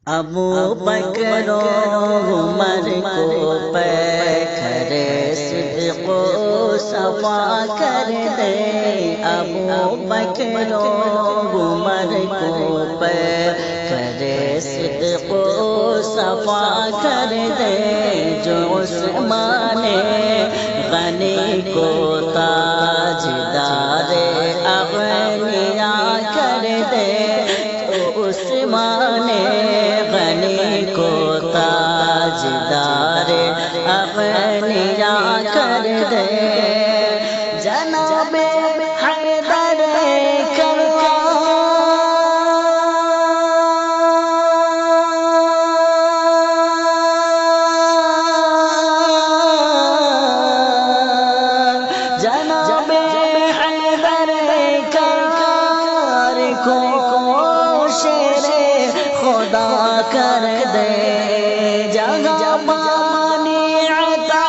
ابو بکر و عمر کو پیکر صدق و صفا کر دے، ابو بکر و عمر کو پیکر صدق و صفا کر دے، جو عثمان غنی کو تاجدار اغنیا کر دے، تو عثمان غنی کو تاجدار اغنیا کر دے، جناب حیدر کرار جناب حیدر کرار کو شیر خدا کر دے، جگہ پانی عطا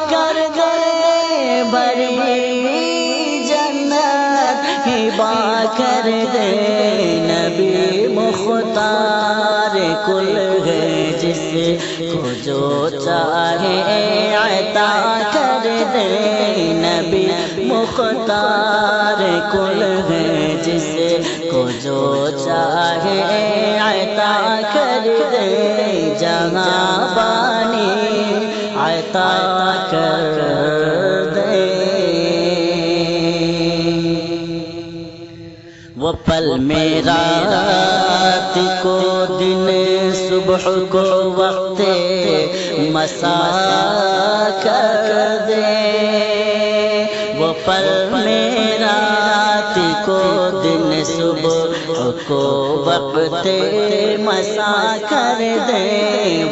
کر دے، بڑی جنت ہبا کر دے، نبی مختار کل ہے، جس کو جو چاہے عطا کر دے، نبی مختار کل ہے، جس کو جو چاہے عطا کر دے، جہاں بانی عطا کر دے، وہ پل میں رات کو دن صبح کو وقت مساء کر دے، وہ پل میں رات کو دن صبح کو وقت مساء کر دے،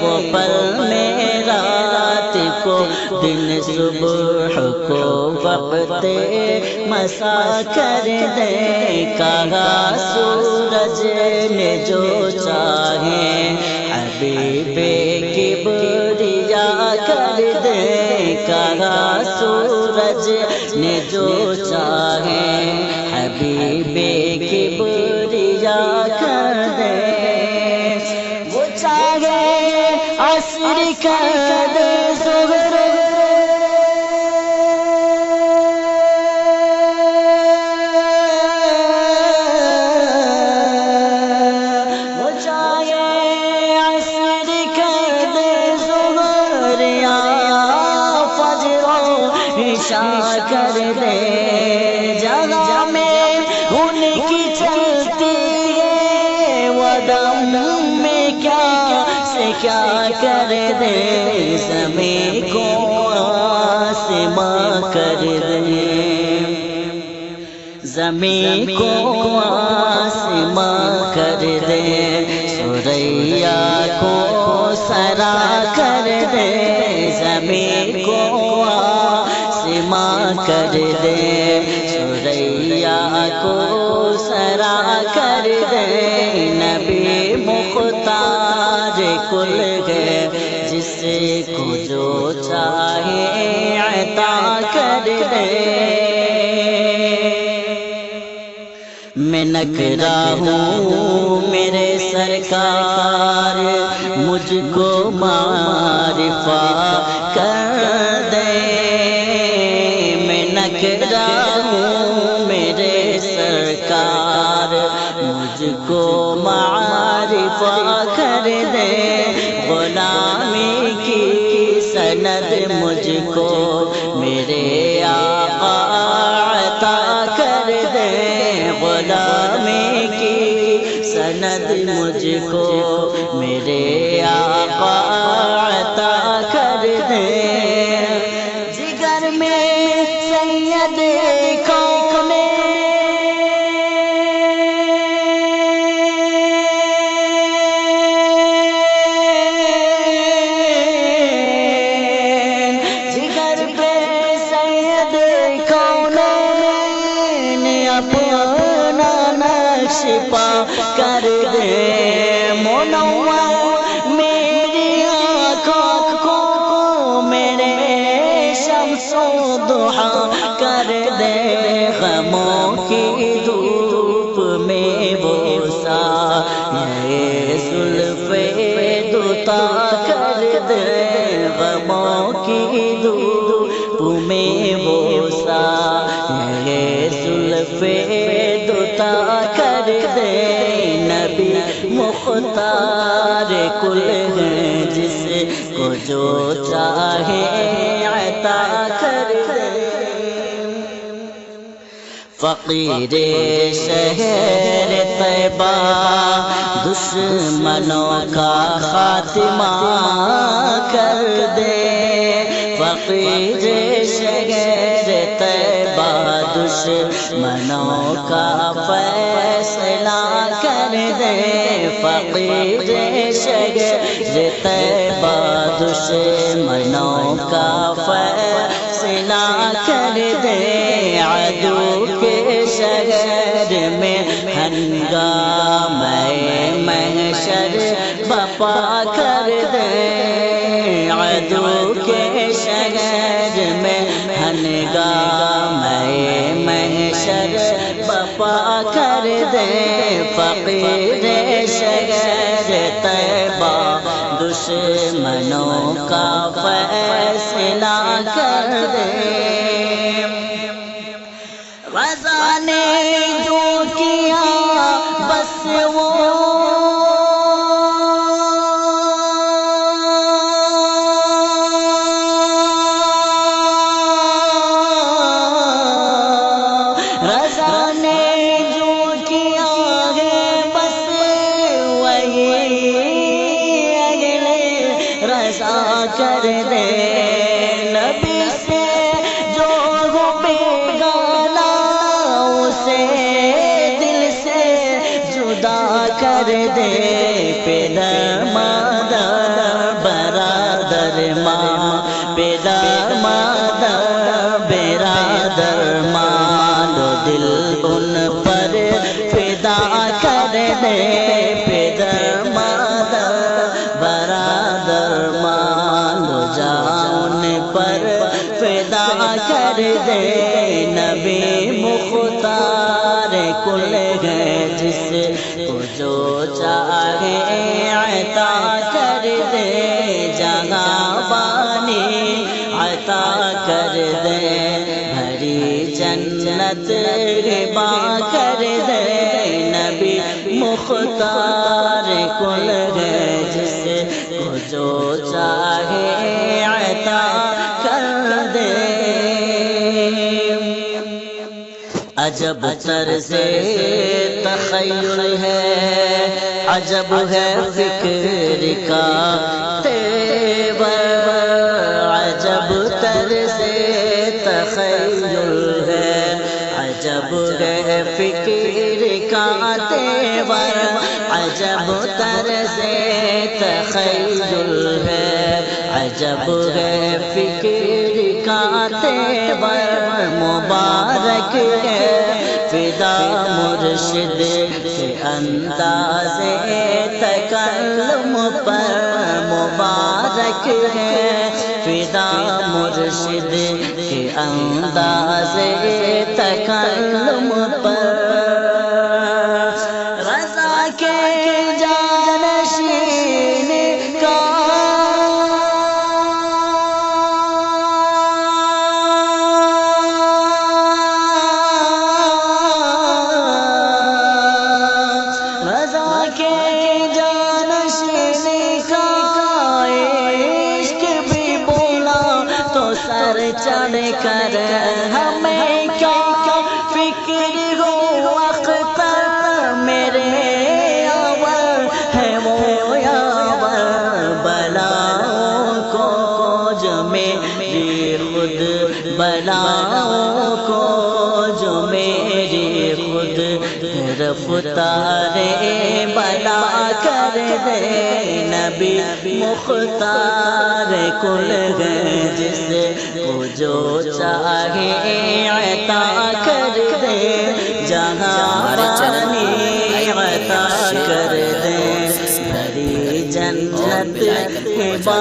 وہ پل میں رات کو دن صبح کو وقت مساء کر دے، کہا سورج نے جو چاہے حبیب کبریا کر دے، کہا سورج نے جو چاہے حبیب کبریا کر دے، وہ چاہے عصر کر دے ظہر، وہ چاہے عصر کر دے ظہر یا فجر و عشاء کر دے، جگہ میں ان کی چلتی ہے، وہ دم میں کیا سے کیا کر دے، زمین کو آسماں کر دے، زمین کو آسماں کر دے، سوریا کو سرا کر دے، زمین کو آسماں کر دے، سوریا کو سرا کر دے، نبی مختار کل ہے، جس کو جو چاہے عطا کر دے، میں نکرا ہوں میرے سرکار، مجھ کو معرفہ کر دے، میں نکرا ہوں میرے سرکار، مجھ کو معرفہ کر دے، غلامی کی سند مجھ کو میرے آقا عطا کر دے، غلامی کی سند مجھ کو میرے آقا عطا کر دے، جگر میں سید کون جگر پہ سید کون اپنا نقش پا کر دے، منور میری آنکھوں کو میرے شمس و ضحیٰ کر دے، غموں کی دھوپ میں وہ سایہ زلف دے غموں کی دھوپ میں وہ سایہ زلف دوتا کر دے نبی مختار کل ہے جس کو جو چاہے عطا کر دے فقیر شہر طیبہ دشمنوں کا خاتمہ کر دے فقیر شہر طیبہ دشمنوں کا فیصلہ کر دے فقیر شہر طیبہ دشمنوں کا فیصلہ کر دے عدو کے شہر میں ہنگامہ محشر بپا کر دے عدو کے شہر میں ہنگامہ محشر بپا کر دے فقیر شہر طیبہ دشمنوں کا فیصلہ کر دے رضا نے جو کیا بس وہ رضا نے جو کیا ہے بس وہی اگلے رضا کر دے نبی سے جو ہو بیگانہ اسے دل سے جدا کر دے پدر مادر برادر ماں پدر مادر برادر مانو دل ان پر فدا کر دے پدر مادر برادر مانو جان پر فدا کر دے نبی مختار کل ہے جس کو جو چاہے عطا کر دے جہاں بانی عطا کر دے بھری جنت ہبا کر دے نبی مختار کل ہے جس کو جو چاہے عطا کر دے عجب طرز تخیل ہے عجب ہے فکر کا تیور عجب طرز تخیل ہے عجب ہے فکر کا تیور عجب طرز تخیل ہے عجب ہے فکر کا تیور مبارک ہے فدا مرشد کے انداز تکلم پر مبارک ہے فدا مرشد کے انداز تکلم پر رضا کے جانشین کا سر چڑھ کر ہمیں کیا فکر ہو اختر میرے آور ہے وہ یاور بلاؤں کو جو میری خود بلاؤں کو جو میری خود رفتار بلا کر دے نبی مختار کل ہے جس کو جو چاہے عطا کر دے جہاں پانی عطا کر دے بھری جنت ہبا